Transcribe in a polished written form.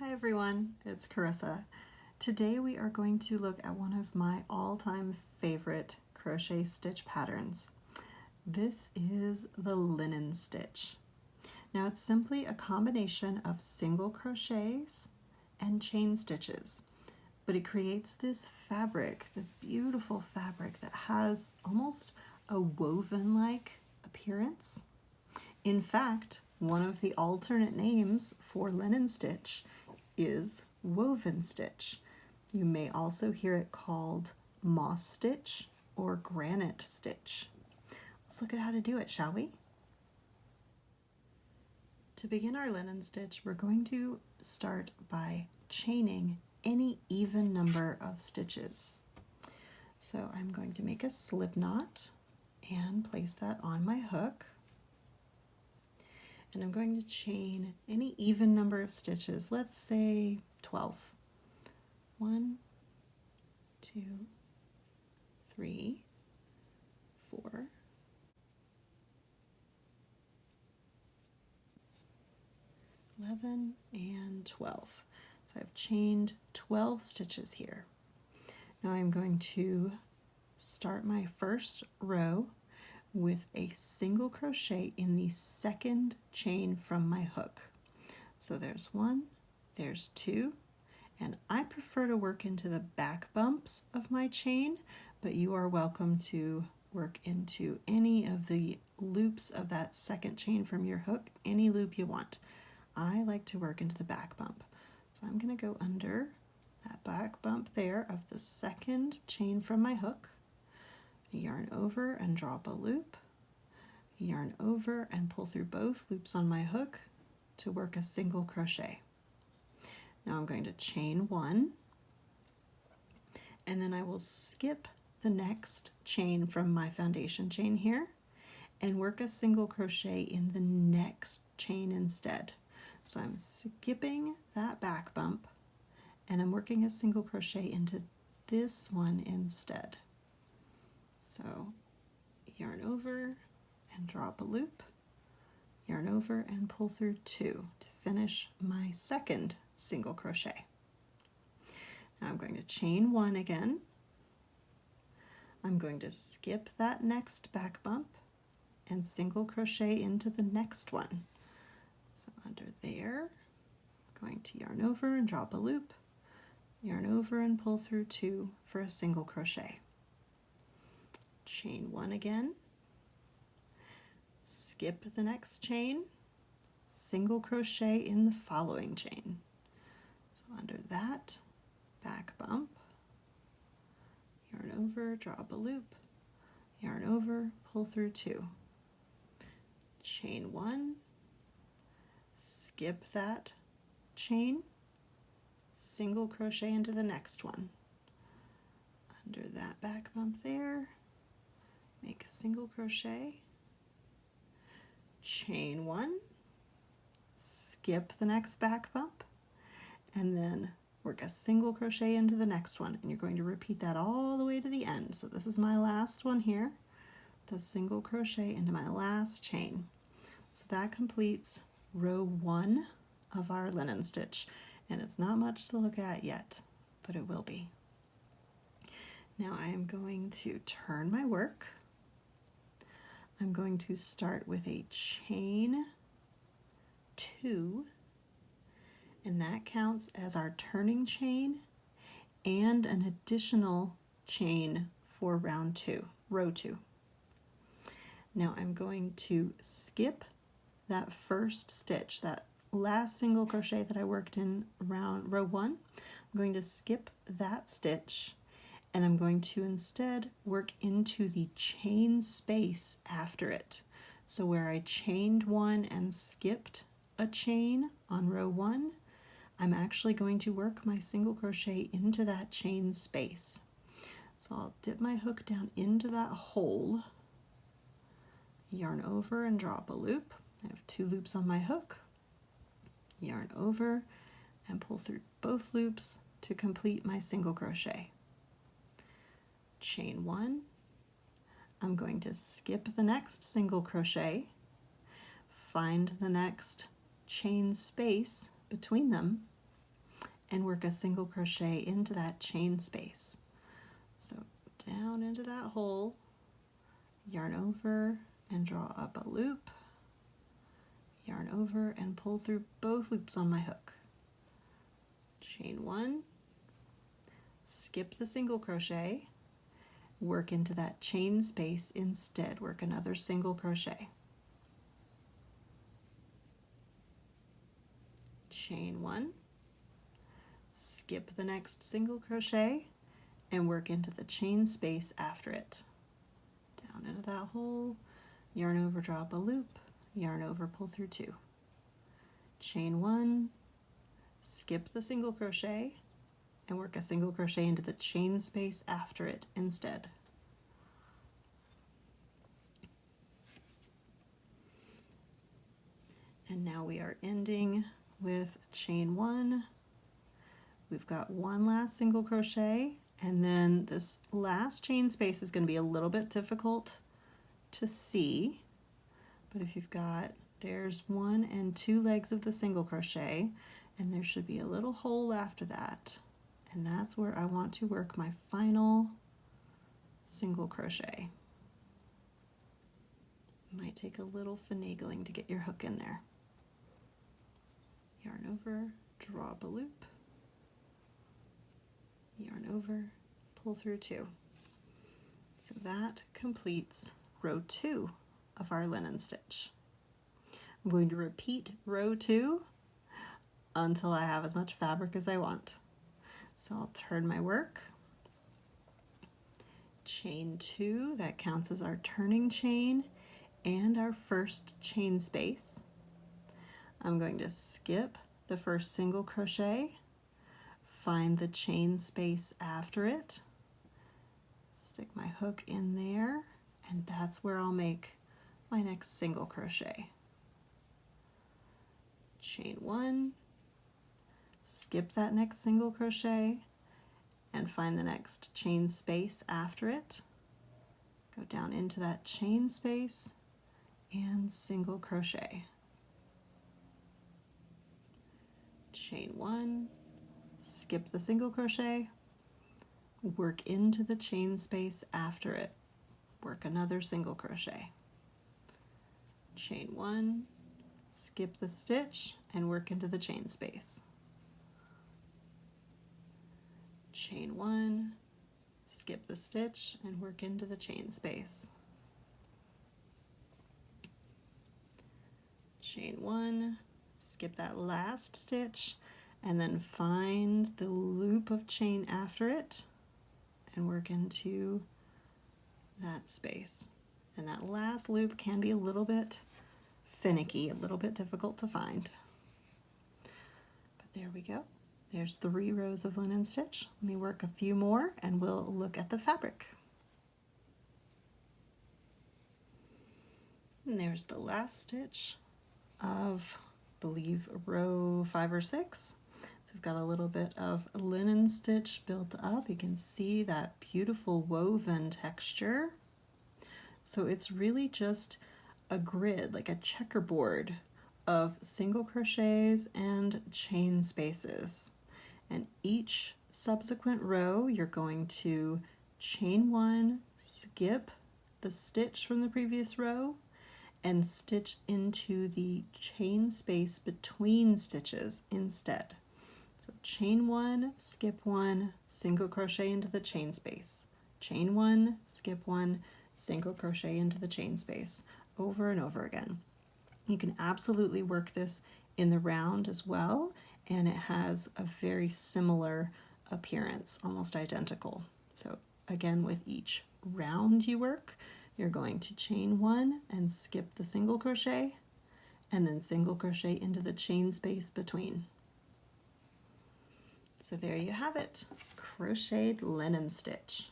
Hi everyone, it's Carissa. Today we are going to look at one of my all-time favorite crochet stitch patterns. This is the linen stitch. Now it's simply a combination of single crochets and chain stitches, but it creates this fabric, this beautiful fabric that has almost a woven-like appearance. In fact, one of the alternate names for linen stitch is woven stitch. You may also hear it called moss stitch or granite stitch. Let's look at how to do it, shall we? To begin our linen stitch, we're going to start by chaining any even number of stitches. So I'm going to make a slip knot and place that on my hook. And I'm going to chain any even number of stitches, let's say 12. 1, 2, 3, 4, 11, and 12. So I've chained 12 stitches here. Now I'm going to start my first row with a single crochet in the second chain from my hook. So there's 1, there's 2, and I prefer to work into the back bumps of my chain, but you are welcome to work into any of the loops of that second chain from your hook, any loop you want. I like to work into the back bump. So I'm going to go under that back bump there of the second chain from my hook, yarn over and draw up a loop, yarn over and pull through both loops on my hook to work a single crochet. Now I'm going to chain 1, and then I will skip the next chain from my foundation chain here and work a single crochet in the next chain instead. So I'm skipping that back bump and I'm working a single crochet into this one instead. So yarn over and draw up a loop, yarn over and pull through 2 to finish my second single crochet. Now I'm going to chain 1 again. I'm going to skip that next back bump and single crochet into the next one. So under there, I'm going to yarn over and draw up a loop, yarn over and pull through 2 for a single crochet. Chain 1 again, skip the next chain, single crochet in the following chain. So under that back bump, yarn over, draw up a loop, yarn over, pull through 2. Chain 1, skip that chain, single crochet into the next one. Under that back bump there, make a single crochet, chain 1, skip the next back bump, and then work a single crochet into the next one, and you're going to repeat that all the way to the end. So this is my last one here, the single crochet into my last chain. So that completes row 1 of our linen stitch, and it's not much to look at yet, but it will be. Now I am going to turn my work. I'm going to start with a chain 2, and that counts as our turning chain and an additional chain for row 2. Now I'm going to skip that first stitch, that last single crochet that I worked in row 1. I'm going to skip that stitch, and I'm going to instead work into the chain space after it. So where I chained 1 and skipped a chain on row 1, I'm actually going to work my single crochet into that chain space. So I'll dip my hook down into that hole, yarn over and draw up a loop. I have 2 loops on my hook, yarn over and pull through both loops to complete my single crochet. Chain 1, I'm going to skip the next single crochet, find the next chain space between them, and work a single crochet into that chain space. So down into that hole, yarn over and draw up a loop, yarn over and pull through both loops on my hook. Chain one, skip the single crochet, work into that chain space instead, work another single crochet. Chain one, skip the next single crochet and work into the chain space after it. Down into that hole, yarn over, drop a loop, yarn over, pull through two. Chain one, skip the single crochet and work a single crochet into the chain space after it instead. And now we are ending with chain one. We've got one last single crochet, and then this last chain space is going to be a little bit difficult to see, but if you've got, there's one and two legs of the single crochet, and there should be a little hole after that, and that's where I want to work my final single crochet. Might take a little finagling to get your hook in there. Yarn over, draw up a loop, yarn over, pull through two. So that completes row 2 of our linen stitch. I'm going to repeat row 2 until I have as much fabric as I want. So I'll turn my work, chain 2, that counts as our turning chain and our first chain space. I'm going to skip the first single crochet, find the chain space after it, stick my hook in there, and that's where I'll make my next single crochet. Chain 1, skip that next single crochet, and find the next chain space after it. Go down into that chain space and single crochet. Chain 1, skip the single crochet, work into the chain space after it, work another single crochet. Chain 1, skip the stitch and work into the chain space. Chain 1, skip the stitch and work into the chain space. Chain 1, skip that last stitch and then find the loop of chain after it and work into that space. And that last loop can be a little bit finicky, a little bit difficult to find. But there we go. There's 3 rows of linen stitch. Let me work a few more and we'll look at the fabric. And there's the last stitch of, I believe, row 5 or 6. So we've got a little bit of linen stitch built up. You can see that beautiful woven texture. So it's really just a grid, like a checkerboard of single crochets and chain spaces. And each subsequent row, you're going to chain 1, skip the stitch from the previous row, and stitch into the chain space between stitches instead. So chain 1, skip 1, single crochet into the chain space. Chain 1, skip 1, single crochet into the chain space, over and over again. You can absolutely work this in the round as well, and it has a very similar appearance, almost identical. So again, with each round you work, you're going to chain 1 and skip the single crochet, and then single crochet into the chain space between. So there you have it, crocheted linen stitch.